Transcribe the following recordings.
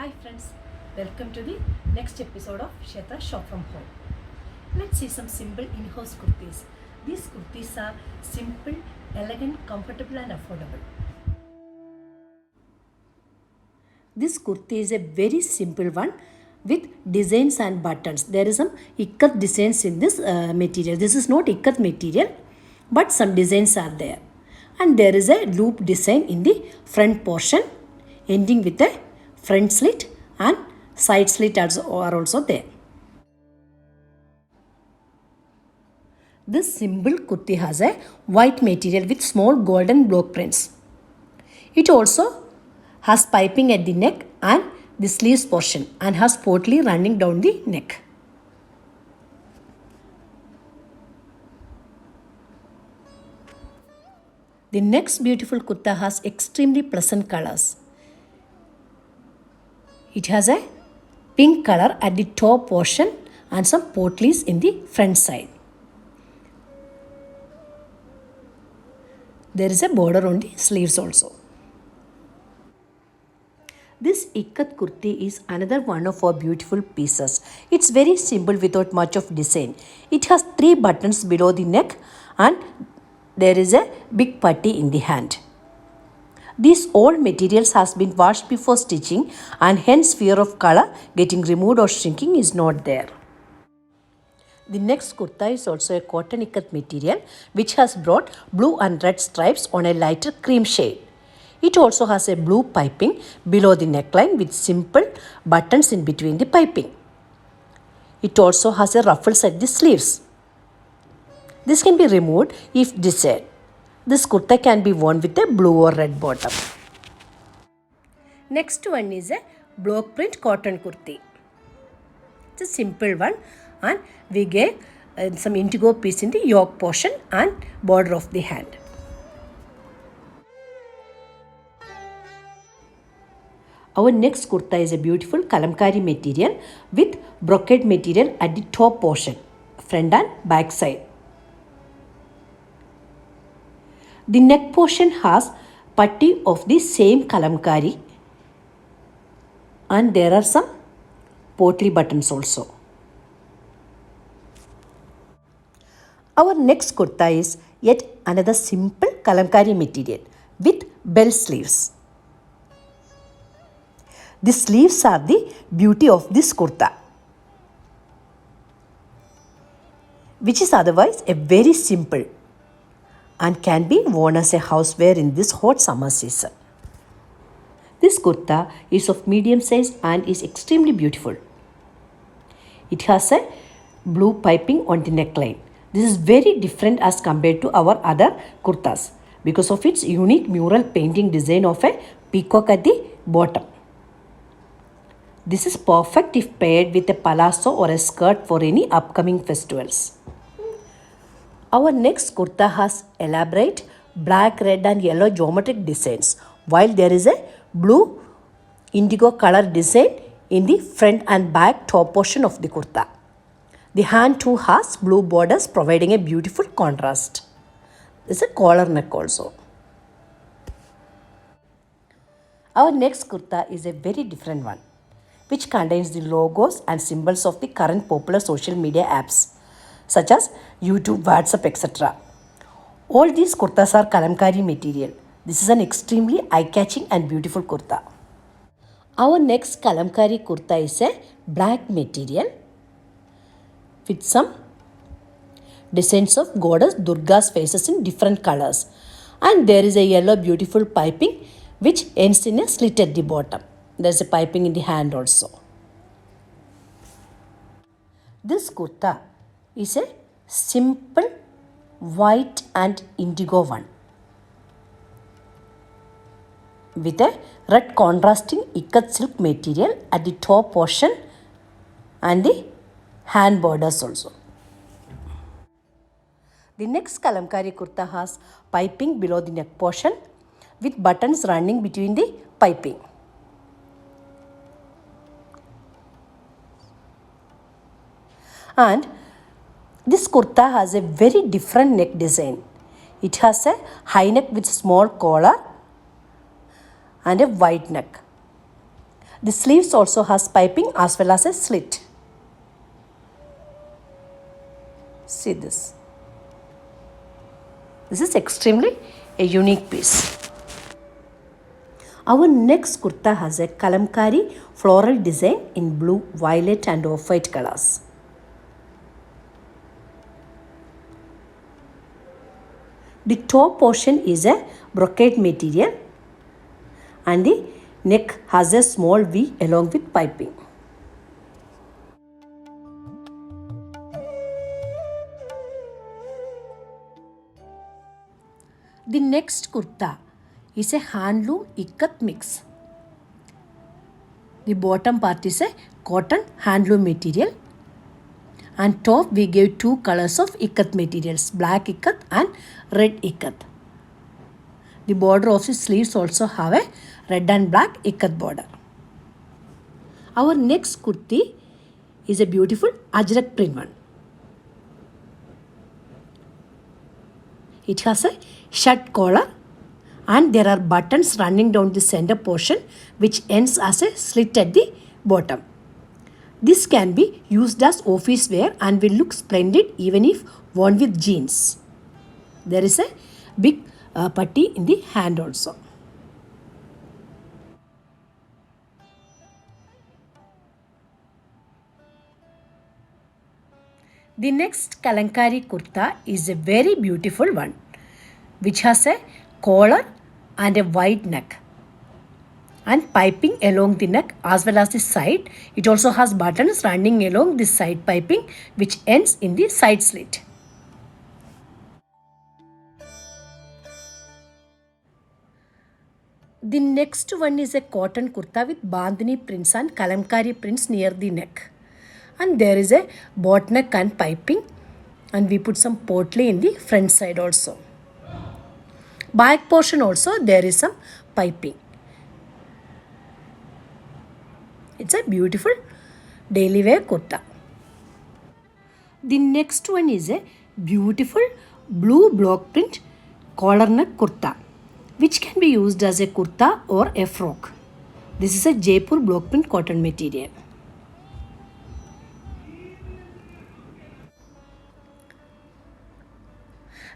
Hi friends, welcome to the next episode of Kshetra Shop from Home. Let's see some simple in-house kurtis. These kurtis are simple, elegant, comfortable and affordable. This kurti is a very simple one with designs and buttons. There is some ikat designs in this material. This is not ikat material, but some designs are there. And there is a loop design in the front portion ending with a front slit and side slit are also there. This simple kurti has a white material with small golden block prints. It also has piping at the neck and the sleeves portion and has portly running down the neck. The next beautiful kurta has extremely pleasant colors. It has a pink color at the top portion and some portlies in the front side. There is a border on the sleeves also. This ikat kurti is another one of our beautiful pieces. It's very simple without much of design. It has 3 buttons below the neck and there is a big patti in the hand. These all materials has been washed before stitching and hence fear of color getting removed or shrinking is not there. The next kurta is also a cotton ikat material which has brought blue and red stripes on a lighter cream shade. It also has a blue piping below the neckline with simple buttons in between the piping. It also has a ruffles at the sleeves. This can be removed if desired. This kurta can be worn with a blue or red bottom. Next one is a block print cotton kurti. It's a simple one and we gave some indigo piece in the yoke portion and border of the hand. Our next kurta is a beautiful kalamkari material with brocade material at the top portion, front and back side. The neck portion has patti of the same kalamkari and there are some portly buttons also. Our next kurta is yet another simple kalamkari material with bell sleeves. The sleeves are the beauty of this kurta, which is otherwise a very simple and can be worn as a housewear in this hot summer season. This kurta is of medium size and is extremely beautiful. It has a blue piping on the neckline. This is very different as compared to our other kurtas because of its unique mural painting design of a peacock at the bottom. This is perfect if paired with a palazzo or a skirt for any upcoming festivals. Our next kurta has elaborate black, red and yellow geometric designs while there is a blue indigo color design in the front and back top portion of the kurta. The hand too has blue borders providing a beautiful contrast. There is a collar neck also. Our next kurta is a very different one which contains the logos and symbols of the current popular social media apps such as YouTube, WhatsApp, etc. All these kurtas are kalamkari material. This is an extremely eye-catching and beautiful kurta. Our next kalamkari kurta is a black material with some designs of goddess Durga's faces in different colors. And there is a yellow beautiful piping which ends in a slit at the bottom. There is a piping in the hand also. This kurta is a simple white and indigo one with a red contrasting ikat silk material at the top portion and the hand borders also. The next kalamkari kurta has piping below the neck portion with buttons running between the piping. And this kurta has a very different neck design. It has a high neck with small collar and a wide neck. The sleeves also has piping as well as a slit. See this. This is extremely a unique piece. Our next kurta has a kalamkari floral design in blue, violet and off-white colors. The top portion is a brocade material and the neck has a small V along with piping. The next kurta is a handloom ikat mix. The bottom part is a cotton handloom material and top we gave two colors of ikat materials, black ikat and red ikat. The border of the sleeves also have a red and black ikat border. Our next kurti is a beautiful ajrak print one. It has a shirt collar and there are buttons running down the center portion which ends as a slit at the bottom. This can be used as office wear and will look splendid even if worn with jeans. There is a big putty in the hand also. The next Kalankari kurta is a very beautiful one which has a collar and a wide neck and piping along the neck as well as the side. It also has buttons running along the side piping which ends in the side slit. The next one is a cotton kurta with bandhani prints and kalamkari prints near the neck. And there is a bot neck and piping and we put some potley in the front side also. Back portion also there is some piping. It's a beautiful daily wear kurta. The next one is a beautiful blue block print collar neck kurta which can be used as a kurta or a frock. This is a Jaipur block print cotton material.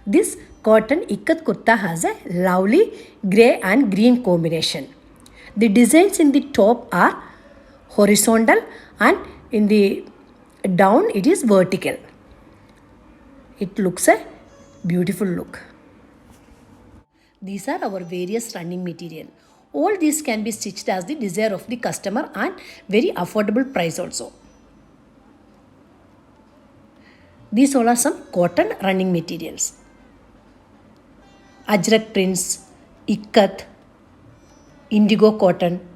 This cotton ikat kurta has a lovely grey and green combination. The designs in the top are horizontal and in the down it is vertical. It looks a beautiful look. These are our various running material. All these can be stitched as the desire of the customer and very affordable price also. These all are some cotton running materials. Ajrak prints, ikat, indigo cotton,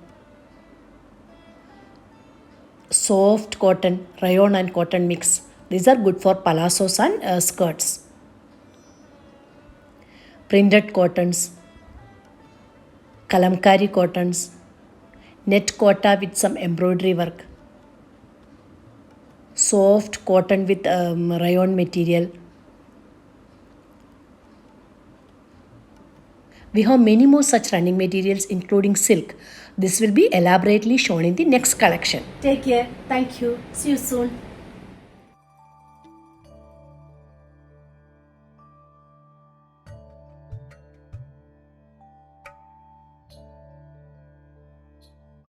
soft cotton, rayon and cotton mix. These are good for palazzos and skirts. Printed cottons, kalamkari cottons, net kota with some embroidery work, soft cotton with rayon material. We have many more such running materials including silk. This will be elaborately shown in the next collection. Take care. Thank you. See you soon.